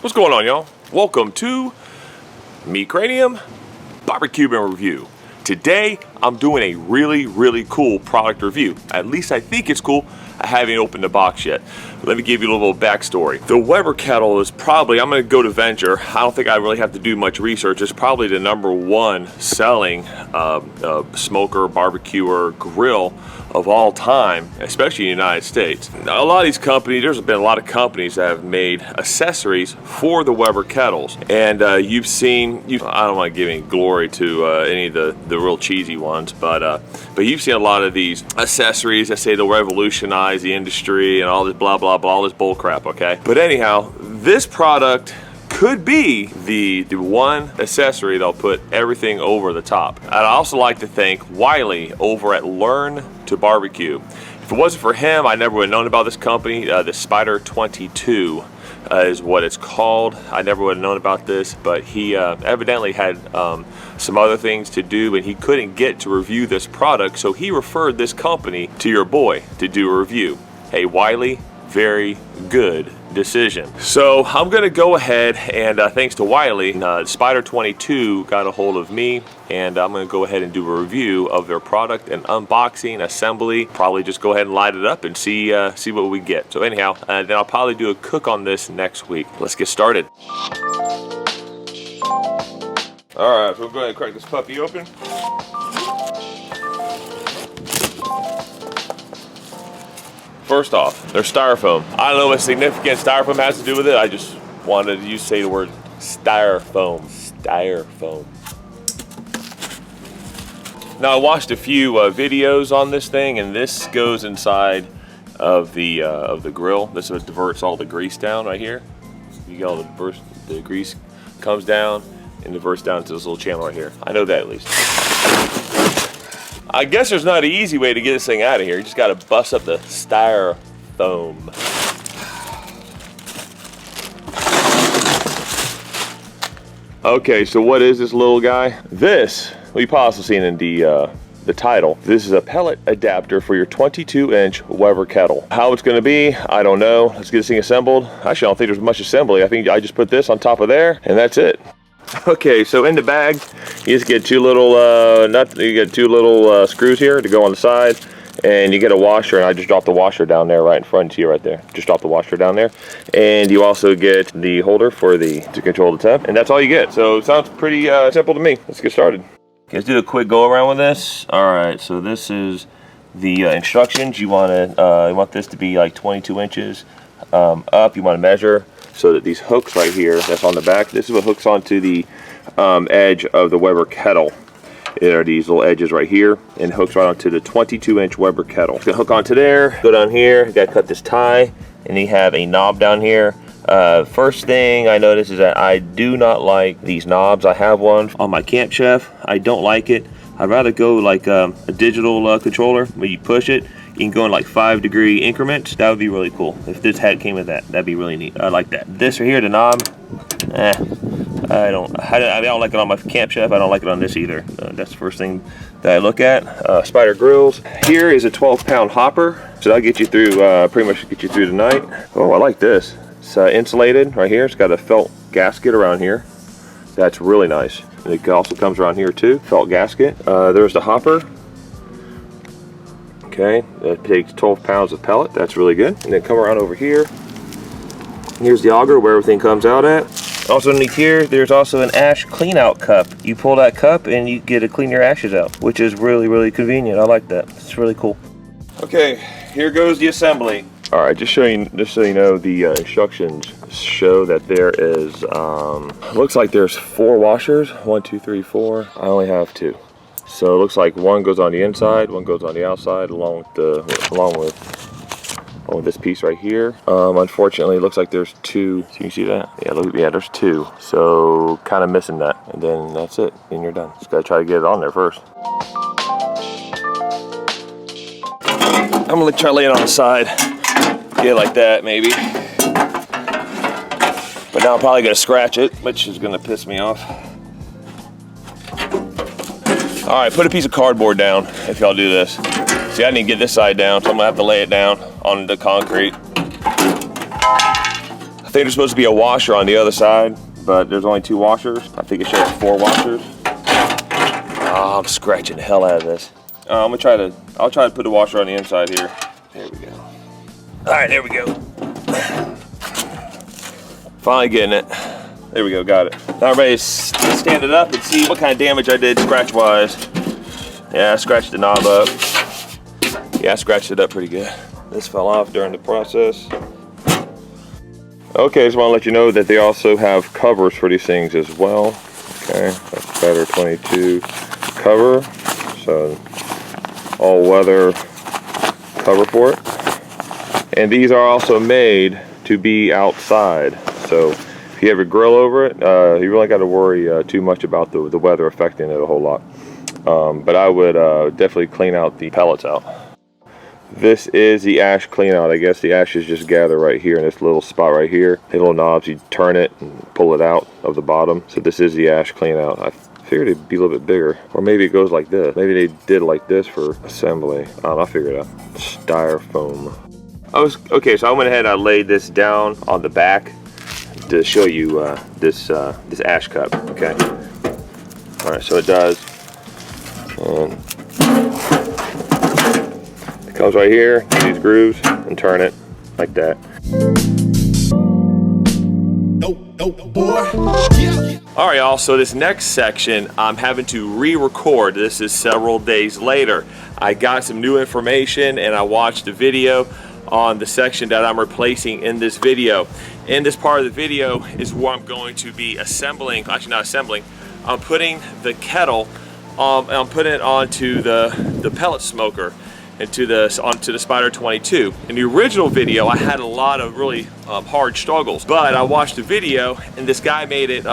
What's going on, y'all? Welcome to Me Cranium Barbecue Review. Today, I'm doing a really cool product review. At least I think it's cool. I haven't opened the box yet. Let me give you a little backstory. The Weber kettle is probably, I'm gonna go to venture, I don't think I really have to do much research. It's probably the #1 selling smoker, barbecuer, grill of all time, especially in the United States. Now, a lot of these companies, there's been a lot of companies that have made accessories for the Weber kettles. And you've seen, I don't want to give any glory to any of the real cheesy ones, but you've seen a lot of these accessories that say they'll revolutionize the industry and all this blah blah blah, all this bull crap, okay? But anyhow, this product could be the one accessory that'll put everything over the top. I'd also like to thank Wiley over at Learn to Barbecue. If it wasn't for him, I never would have known about this company. The SPIDER22 is what it's called. I never would have known about this, but he evidently had some other things to do and he couldn't get to review this product, so he referred this company to your boy to do a review. Hey Wiley, very good decision. So I'm gonna go ahead and thanks to Wiley, SPIDER22 got a hold of me, and I'm gonna go ahead and do a review of their product and unboxing, assembly, probably just go ahead and light it up and see what we get. So anyhow, then I'll probably do a cook on this next week. Let's get started. All right, so we'll go ahead and crack this puppy open. First off, they're styrofoam. I don't know what significant styrofoam has to do with it. I just wanted you to say the word styrofoam. Styrofoam. Now I watched a few videos on this thing, and this goes inside of the grill. This diverts all the grease down right here. You get all the grease comes down and diverts down to this little channel right here. I know that at least. I guess there's not an easy way to get this thing out of here. You just got to bust up the styrofoam. Okay, so what is this little guy? This, we've also seen in the title. This is a pellet adapter for your 22-inch Weber kettle. How it's going to be, I don't know. Let's get this thing assembled. Actually, I don't think there's much assembly. I think I just put this on top of there, and that's it. Okay, so in the bag, you just get two little screws here to go on the side, and you get a washer, and I just dropped the washer down there right in front of you right there. Just drop the washer down there, and you also get the holder for to control the temp, and that's all you get. So it sounds pretty simple to me. Let's get started. Okay, let's do a quick go around with this. All right, so this is the instructions. You want this to be like 22 inches up. You want to measure so that these hooks right here, that's on the back, this is what hooks onto the edge of the Weber kettle. There are these little edges right here, and hooks right onto the 22-inch Weber kettle. It's gonna hook onto there, go down here, you gotta cut this tie, and you have a knob down here. First thing I noticed is that I do not like these knobs. I have one on my Camp Chef. I don't like it. I'd rather go like a digital controller where you push it. You can go in like 5-degree increments. That would be really cool. If this hat came with that, that'd be really neat. I like that. This right here, the knob, I don't like it on my Camp Chef. I don't like it on this either. That's the first thing that I look at. Spider grills. Here is a 12-pound hopper. So that'll get you through, pretty much get you through the night. Oh, I like this. It's insulated right here. It's got a felt gasket around here. That's really nice. And it also comes around here too, felt gasket. There's the hopper. Okay, that takes 12 pounds of pellet. That's really good. And then come around over here. Here's the auger where everything comes out at. Also underneath here, there's also an ash clean out cup. You pull that cup and you get to clean your ashes out, which is really convenient. I like that. It's really cool. Okay, here goes the assembly. All right, just so you know, the instructions show that there is, looks like there's 4 washers. 1, 2, 3, 4. I only have 2. So it looks like one goes on the inside, one goes on the outside, along with this piece right here. Unfortunately, it looks like there's 2. So you see that? Yeah, there's 2. So kind of missing that, and then that's it. And you're done. Just gotta try to get it on there first. I'm gonna try to lay it on the side. Get it like that, maybe. But now I'm probably gonna scratch it, which is gonna piss me off. All right, put a piece of cardboard down if y'all do this. See, I didn't get this side down, so I'm gonna have to lay it down on the concrete. think there's supposed to be a washer on the other side, but there's only 2 washers. I think it shows 4 washers. Oh, I'm scratching the hell out of this. I'll try to put the washer on the inside here. There we go. All right, there we go. Finally getting it. There we go, got it. Now I'm ready to stand it up and see what kind of damage I did scratch-wise. Yeah, I scratched the knob up. Yeah, I scratched it up pretty good. This fell off during the process. Okay, just want to let you know that they also have covers for these things as well. Okay, that's SPIDER22 cover. So, all-weather cover for it. And these are also made to be outside. So, if you have a grill over it, you really got to worry too much about the weather affecting it a whole lot. But I would definitely clean out the pellets out. This is the ash clean out. I guess the ashes just gather right here in this little spot right here. The little knobs, you turn it and pull it out of the bottom. So this is the ash clean out. I figured it'd be a little bit bigger. Or maybe it goes like this. Maybe they did like this for assembly. I'll figure it out. Styrofoam. Okay, so I went ahead and I laid this down on the back to show you this ash cup. Okay. All right, so it does. It comes right here, these grooves, and turn it like that. All right, y'all, so this next section, I'm having to re-record. This is several days later. I got some new information and I watched a video on the section that I'm replacing in this video. In this part of the video is where I'm going to be assembling, actually not assembling, I'm putting the kettle, I'm putting it onto the pellet smoker onto the SPIDER22. In the original video, I had a lot of really hard struggles, but I watched the video and this guy made it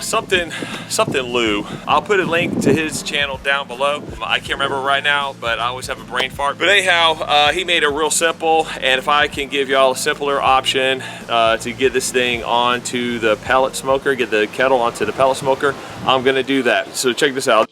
something Lou. I'll put a link to his channel down below. I can't remember right now, but I always have a brain fart. But anyhow, he made it real simple, and if I can give y'all a simpler option to get this thing onto the pellet smoker, get the kettle onto the pellet smoker, I'm gonna do that. So check this out.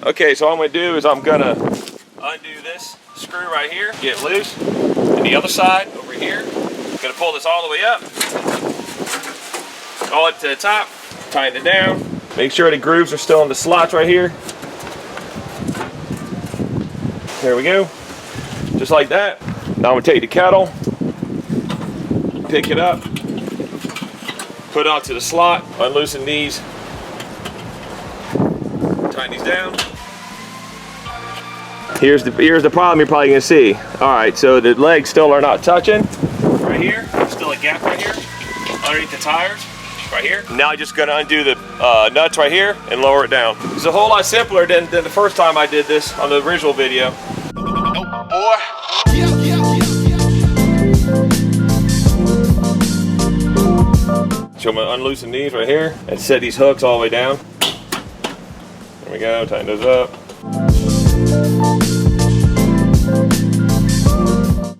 Okay, so all I'm gonna do is I'm gonna undo this screw right here, get loose, and the other side over here, I'm gonna pull this all the way up, all it to the top, tighten it down, make sure the grooves are still in the slots right here. There we go, just like that. Now I'm gonna take the kettle, pick it up, put it onto the slot, unloosen these, tighten these down. Here's the problem you're probably gonna see. All right, so the legs still are not touching. Right here, still a gap right here, underneath the tires, right here. Now I'm just gonna undo the nuts right here and lower it down. It's a whole lot simpler than the first time I did this on the original video. Boy. So I'm gonna unloosen these right here and set these hooks all the way down. There we go, tighten those up.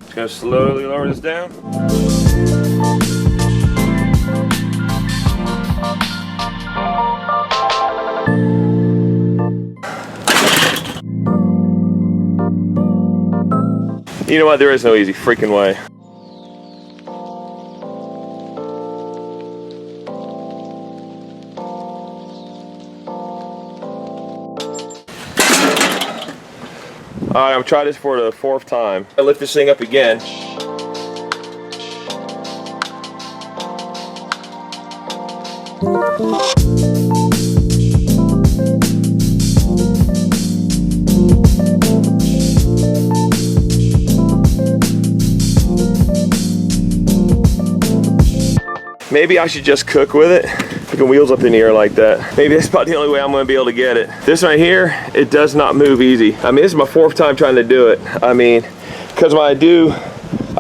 Just gonna slowly lower this down. You know what? There is no easy freaking way. Alright, I'm trying this for the 4th time. I lift this thing up again. Maybe I should just cook with it. Picking wheels up in the air like that. Maybe that's about the only way I'm gonna be able to get it. This right here, it does not move easy. I mean, this is my 4th time trying to do it. I mean, because when I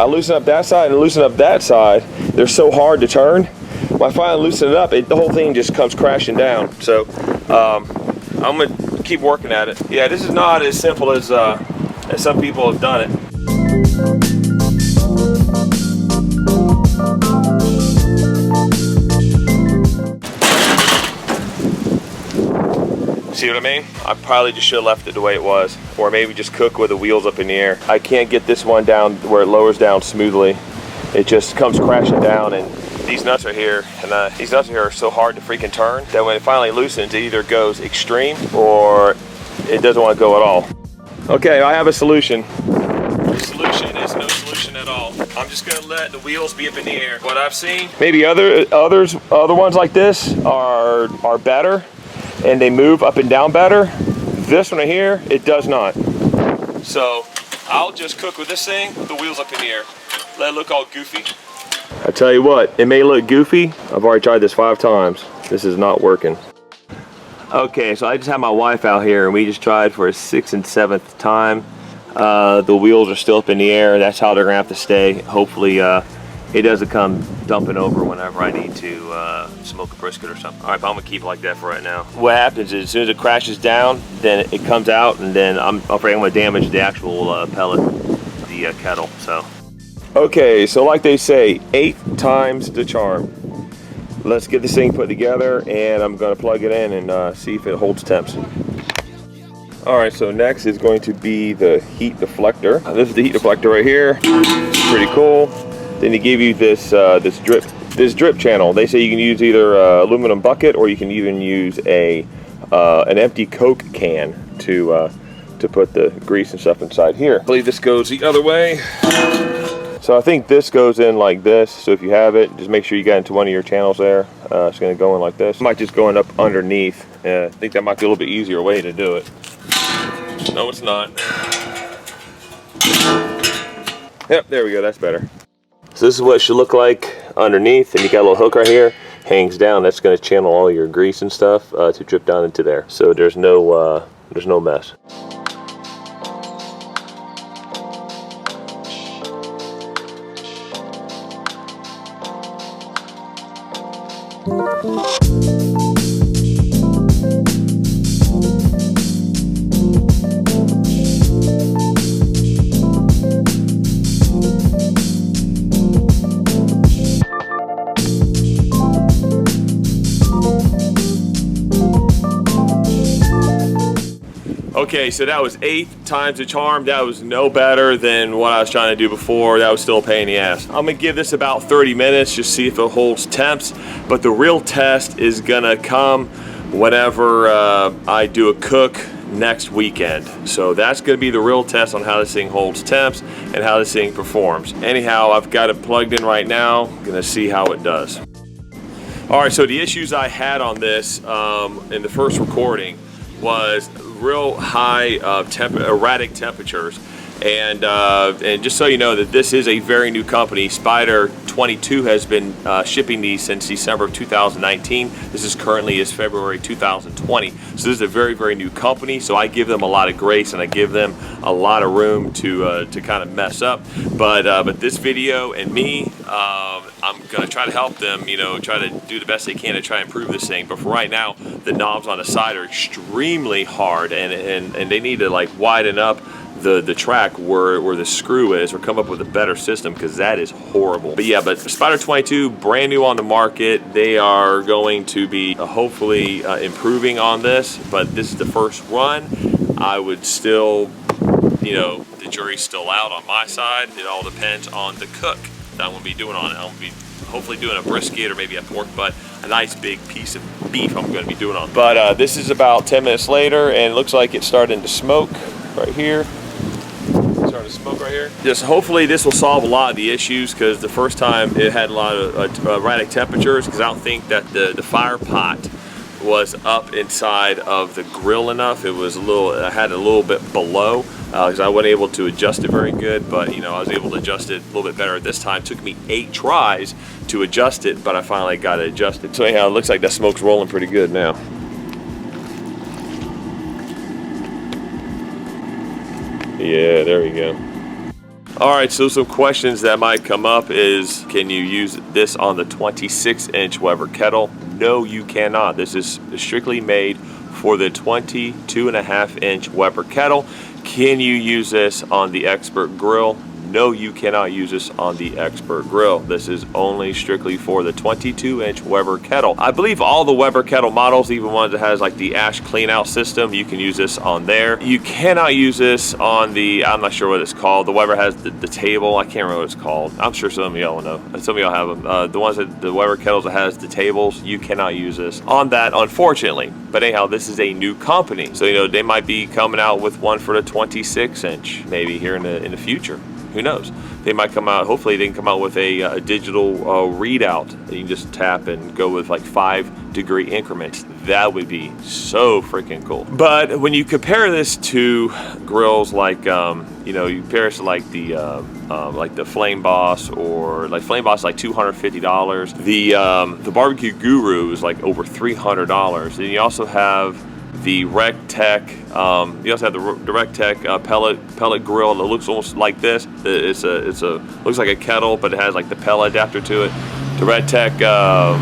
loosen up that side and loosen up that side, they're so hard to turn. When I finally loosen it up, the whole thing just comes crashing down. So, I'm gonna keep working at it. Yeah, this is not as simple as some people have done it. See what I mean? I probably just should have left it the way it was, or maybe just cook with the wheels up in the air. I can't get this one down where it lowers down smoothly. it just comes crashing down. And these nuts are here, and these nuts are so hard to freaking turn that when it finally loosens, it either goes extreme or it doesn't want to go at all. Okay, I have a solution. The solution is no solution at all. I'm just gonna let the wheels be up in the air. What I've seen, maybe other ones like this are better, and they move up and down better. This one right here, it does not. So I'll just cook with this thing with the wheels up in the air. Let it look all goofy. I tell you what, it may look goofy. I've already tried this 5 times. This is not working. Okay, so I just have my wife out here, and we just tried for a 6th and 7th time. The wheels are still up in the air. That's how they're gonna have to stay. Hopefully it doesn't come dumping over whenever I need to smoke a brisket or something. All right, but I'm gonna keep it like that for right now. What happens is as soon as it crashes down, then it comes out, and then I'm afraid I'm gonna damage the actual pellet, the kettle, so. Okay, so like they say, 8 times the charm. Let's get this thing put together, and I'm gonna plug it in and see if it holds temps. All right, so next is going to be the heat deflector. This is the heat deflector right here. It's pretty cool. Then they give you this this drip channel. They say you can use either aluminum bucket, or you can even use an empty Coke can to put the grease and stuff inside here. I believe this goes the other way. So I think this goes in like this. So if you have it, just make sure you got into one of your channels there. It's going to go in like this. It might just go in up underneath. I think that might be a little bit easier way to do it. No, it's not. Yep, there we go. That's better. So this is what it should look like underneath, and you got a little hook right here, hangs down. That's going to channel all your grease and stuff to drip down into there. So there's no mess. Okay, so that was 8 times the charm. That was no better than what I was trying to do before. That was still a pain in the ass. I'm gonna give this about 30 minutes, just see if it holds temps. But the real test is gonna come whenever I do a cook next weekend. So that's gonna be the real test on how this thing holds temps and how this thing performs. Anyhow, I've got it plugged in right now. Gonna see how it does. All right, so the issues I had on this in the first recording was real high erratic temperatures, and just so you know that this is a very new company. SPIDER22 has been shipping these since December of 2019. This is currently February 2020, so this is a very, very new company. So I give them a lot of grace, and I give them a lot of room to kind of mess up. But this video and me, I'm gonna try to help them, you know, try to do the best they can to try and improve this thing. But for right now, the knobs on the side are extremely hard, and they need to like widen up the track where the screw is, or come up with a better system, because that is horrible. But yeah, but SPIDER22, brand new on the market. They are going to be hopefully improving on this, but this is the first run. I would still, you know, the jury's still out on my side. It all depends on the cook that I'm gonna be doing on it. I'm gonna be hopefully doing a brisket or maybe a pork butt, a nice big piece of beef I'm gonna be doing on. But this is about 10 minutes later, and it looks like it's starting to smoke right here. Starting to smoke right here. Just hopefully this will solve a lot of the issues, because the first time it had a lot of erratic temperatures, because I don't think that the fire pot was up inside of the grill enough. It was a little, I had it a little bit below, because I wasn't able to adjust it very good, but you know, I was able to adjust it a little bit better this time. It took me 8 tries to adjust it, but I finally got it adjusted. So anyhow, it looks like that smoke's rolling pretty good now. Yeah, there we go. All right, so some questions that might come up is, can you use this on the 26-inch Weber kettle? No, you cannot. This is strictly made for the 22.5-inch Weber kettle. Can you use this on the Expert grill? no, you cannot use this on the Expert grill. This is only strictly for the 22-inch Weber kettle. I believe all the Weber kettle models, even ones that has like the ash clean out system, you can use this on there. You cannot use this on the, I'm not sure what it's called. The Weber has the table. I can't remember what it's called. I'm sure some of y'all know. Some of y'all have them. The ones that the Weber kettles that has the tables, you cannot use this on that, unfortunately. But anyhow, this is a new company, so you know they might be coming out with one for the 26-inch maybe here in the future. Who knows? They might come out, hopefully they can come out with a digital readout that you can just tap and go with like 5-degree increments. That would be so freaking cool. But when you compare this to grills like, you know, you compare it to like the Flame Boss, or like Flame Boss is like $250. The Barbecue Guru is like over $300. And you also have the RecTech, you also have the RecTech pellet grill that looks almost like this. It's a looks like a kettle, but it has like the pellet adapter to it. The RecTech, I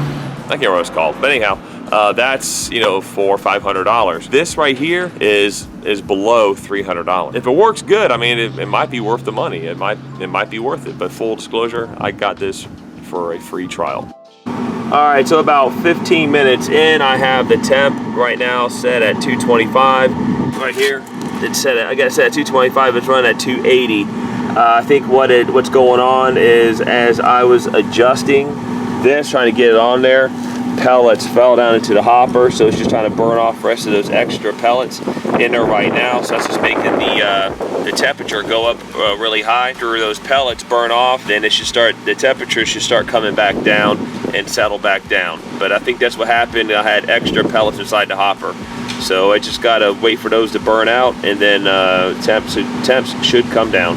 can't remember what it's called, but anyhow, that's, you know, $400 or $500. This right here is below $300. If it works good, I mean, it might be worth the money. It might be worth it. But full disclosure, I got this for a free trial. All right, so about 15 minutes in, I have the temp right now set at 225. Right here, it's set at, I got it set at 225. It's running at 280. I think what's going on is, as I was adjusting this, trying to get it on there, pellets fell down into the hopper, so it's just trying to burn off the rest of those extra pellets in there right now. So that's just making the temperature go up really high. After those pellets burn off, then it should start, the temperature should start coming back down and settle back down. But I think that's what happened. I had extra pellets inside the hopper, so I just gotta wait for those to burn out, and then temps should come down.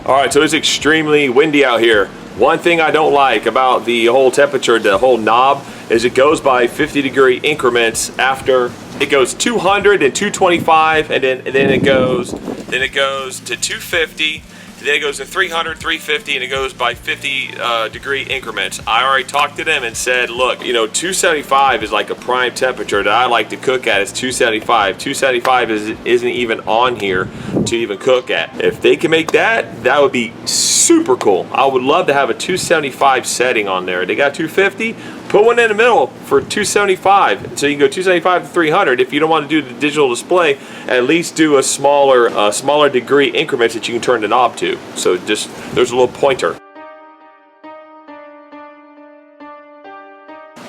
All right, so it's extremely windy out here. One thing I don't like about the whole temperature, the whole knob, is it goes by 50-degree increments. After it goes 200 and 225, and then it goes to 250. Then it goes to 300, 350, and it goes by 50-degree increments. I already talked to them and said, look, you know, 275 is like a prime temperature that I like to cook at. It's 275. 275 isn't even on here to even cook at. If they can make that, that would be super cool. I would love to have a 275 setting on there. They got 250. Put one in the middle for 275, so you can go 275 to 300. If you don't want to do the digital display, at least do a smaller degree increments that you can turn the knob to. So just, there's a little pointer.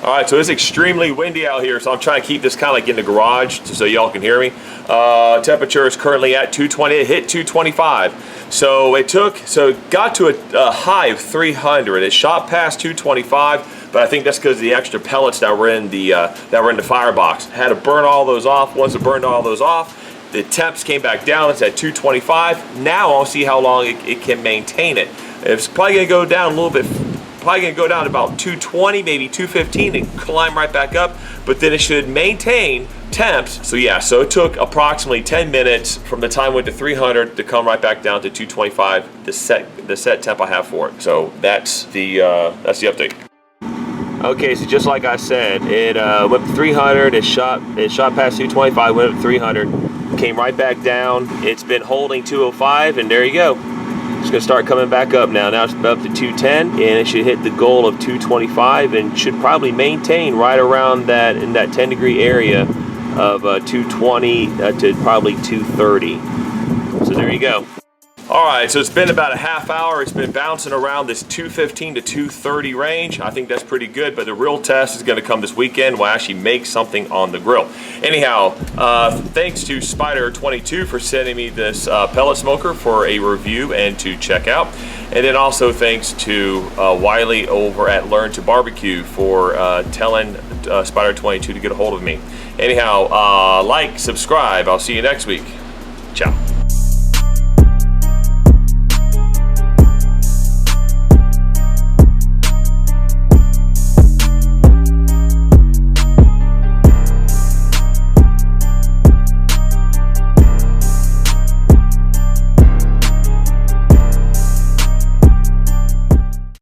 All right, so it's extremely windy out here, so I'm trying to keep this kind of like in the garage so y'all can hear me. Temperature is currently at 220. It hit 225. So it got to a high of 300. It shot past 225, but I think that's because of the extra pellets that were in the firebox. Had to burn all those off. Once it burned all those off, the temps came back down. It's at 225. Now I'll see how long it can maintain it. It's probably gonna go down a little bit. Probably gonna go down to about 220, maybe 215, and climb right back up. But then it should maintain temps. So yeah, so it took approximately 10 minutes from the time it went to 300 to come right back down to 225. The set temp I have for it. So that's the update. Okay, so just like I said, it went to 300. It shot past 225. Went up to 300. Came right back down. It's been holding 205, and there you go. It's gonna start coming back up now. Now it's up to 210, and it should hit the goal of 225, and should probably maintain right around that, in that 10-degree area of 220 to probably 230. So there you go. All right, so it's been about a half hour. It's been bouncing around this 215 to 230 range. I think that's pretty good, but the real test is gonna come this weekend when I actually make something on the grill. Anyhow, thanks to SPIDER22 for sending me this pellet smoker for a review and to check out. And then also thanks to Wiley over at Learn to Barbecue for telling SPIDER22 to get a hold of me. Anyhow, like, subscribe. I'll see you next week. Ciao.